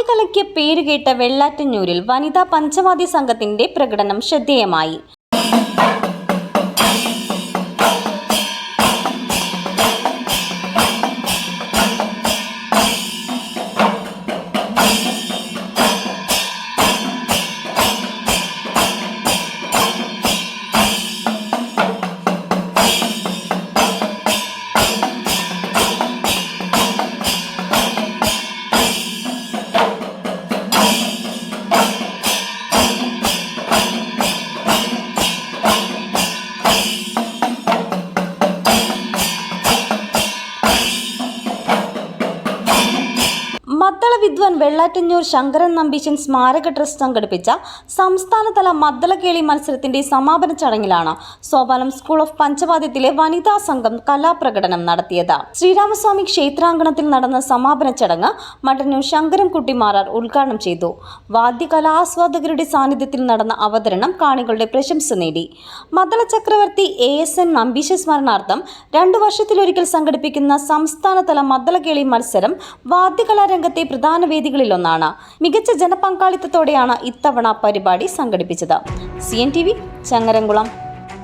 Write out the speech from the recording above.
വാദ്യകലയ്ക്ക് പേരുകേട്ട വെള്ളാറ്റഞ്ഞൂരിൽ വനിതാ പഞ്ചവാദ്യ സംഘത്തിന്റെ പ്രകടനം ശ്രദ്ധേയമായി. മദ്ദള വിദ്വാൻ വെള്ളാറ്റഞ്ഞൂർ ശങ്കരൻ നമ്പീശൻ സ്മാരക ട്രസ്റ്റ് സംഘടിപ്പിച്ച സംസ്ഥാനതല മദ്ദളക്കേളി മത്സരത്തിന്റെ സമാപന ചടങ്ങിലാണ് സോപാനം സ്കൂൾ ഓഫ് പഞ്ചവാദ്യത്തിലെ വനിതാ സംഘം കലാപ്രകടനം നടത്തിയത്. ശ്രീരാമസ്വാമി ക്ഷേത്രാങ്കണത്തിൽ നടന്ന സമാപന ചടങ്ങ് മട്ടന്നൂർ ശങ്കരൻകുട്ടി മാരാർ ഉദ്ഘാടനം ചെയ്തു. വാദ്യകലാസ്വാദകരുടെ സാന്നിധ്യത്തിൽ നടന്ന അവതരണം കാണികളുടെ പ്രശംസ നേടി. മദ്ദള ചക്രവർത്തി ASN നമ്പീശ സ്മരണാർത്ഥം 2 വർഷത്തിലൊരിക്കൽ സംഘടിപ്പിക്കുന്ന സംസ്ഥാനതല മദ്ദളക്കേളി മത്സരം വാദ്യകലാരംഗത്തെ പ്രധാന വേദികളിലൊന്നാണ്. മികച്ച ജനപങ്കാളിത്തത്തോടെയാണ് ഇത്തവണ പരിപാടി സംഘടിപ്പിച്ചത്. CNTV ചങ്ങരംകുളം.